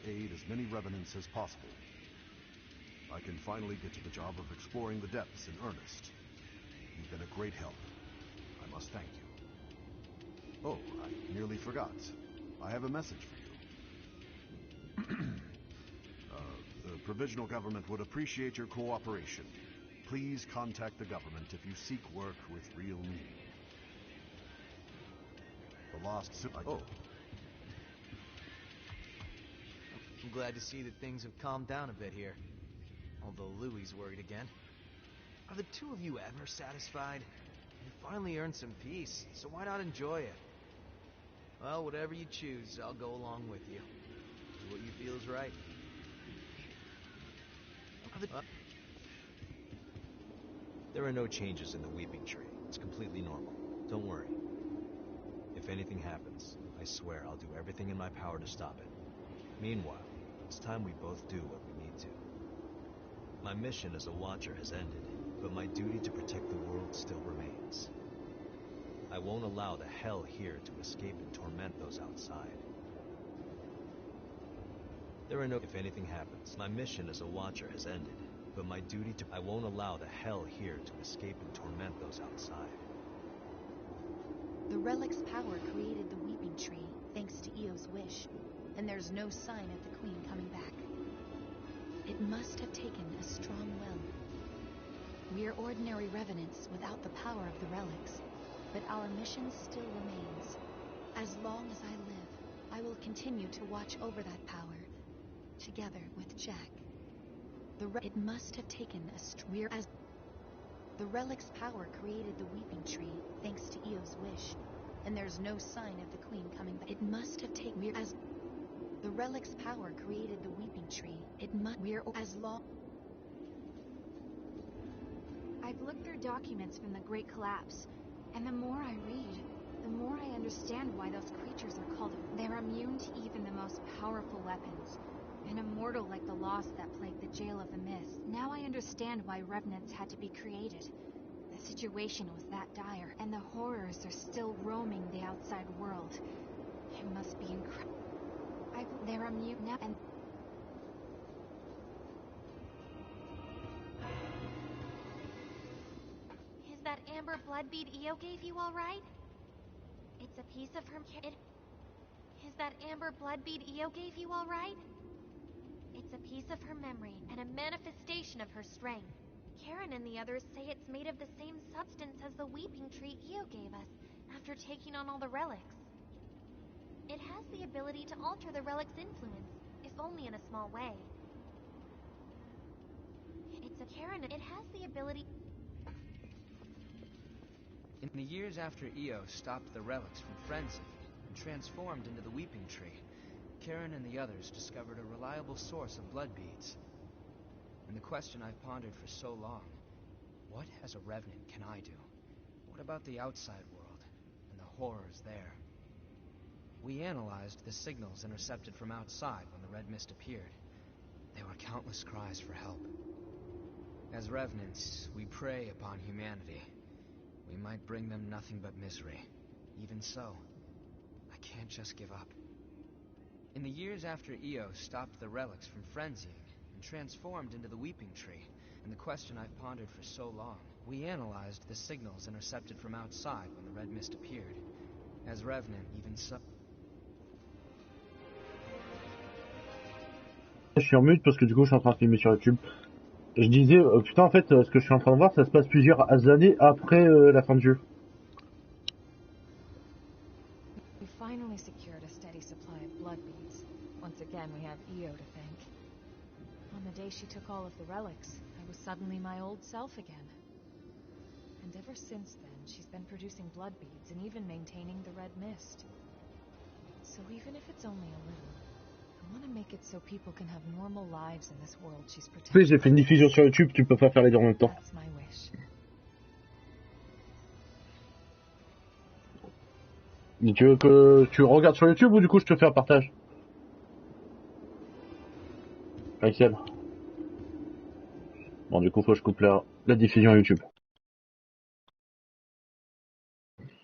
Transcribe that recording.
aid as many revenants as possible. I can finally get to the job of exploring the depths in earnest. You've been a great help. I must thank you. Oh, I nearly forgot. I have a message for you. The provisional government would appreciate your cooperation. Please contact the government if you seek work with real need. The lost... Oh. I'm glad to see that things have calmed down a bit here. Although Louie's worried again. Are the two of you ever satisfied? You finally earned some peace, so why not enjoy it? Well, whatever you choose, I'll go along with you. Do what you feel is right. There are no changes in the weeping tree. It's completely normal. Don't worry. If anything happens, I swear I'll do everything in my power to stop it. Meanwhile, it's time we both do what we need to. My mission as a Watcher has ended, but my duty to protect the world still remains. I won't allow the hell here to escape and torment those outside. There are no... If anything happens, my mission as a Watcher has ended, but my duty to... I won't allow the hell here to escape and torment those outside. The relic's power created the weeping tree, thanks to Eo's wish, and there's no sign of the Queen coming back. It must have taken a strong will. We're ordinary revenants without the power of the relics, but our mission still remains. As long as I live, I will continue to watch over that power, together with Jack. It must have taken a The relic's power created the weeping tree, thanks to Eo's wish, and there's no sign of the Queen coming back. It must have taken The relic's power created the weeping tree. I've looked through documents from the Great Collapse, and the more I read, the more I understand why those creatures are called. They're immune to even the most powerful weapons, and immortal like the lost that plagued the Jail of the Mist. Now I understand why revenants had to be created. The situation was that dire, and the horrors are still roaming the outside world. It must be incredible. They're immune now, and is that amber blood bead Io gave you all right? It's a piece of her... Is that amber blood bead Io gave you all right? It's a piece of her memory and a manifestation of her strength. Karen and the others say it's made of the same substance as the weeping tree Io gave us after taking on all the relics. It has the ability to alter the relic's influence, if only in a small way. It has the ability... In the years after Io stopped the relics from frenzy and transformed into the weeping tree, Karen and the others discovered a reliable source of blood beads. And the question I've pondered for so long, what as a revenant can I do? What about the outside world and the horrors there? We analyzed the signals intercepted from outside when the red mist appeared. There were countless cries for help. As revenants, we prey upon humanity. We might bring them nothing but misery. Even so, I can't just give up. In the years after Io stopped the relics from frenzying and transformed into the weeping tree, and the question I've pondered for so long, we analyzed the signals intercepted from outside when the red mist appeared. As revenant, even so... Je suis en mute parce que du coup je suis en train de filmer sur YouTube. Je disais, putain en fait ce que je suis en train de voir ça se passe plusieurs années après la fin du jeu. We finally secured a steady supply of blood beads. Once again we have Io to thank. On the day she took all of the relics, I was suddenly my old self again. And ever since then she's been producing blood beads and even maintaining the red mist. So even if it's only a little, I want to make it so people can have normal lives in this world she's protecting. Oui, j'ai fait une diffusion sur YouTube, tu peux pas faire les deux en même temps. That's my wish. Mais tu veux que tu regardes sur YouTube ou du coup je te fais un partage? Axel. Bon du coup faut que je coupe la diffusion YouTube.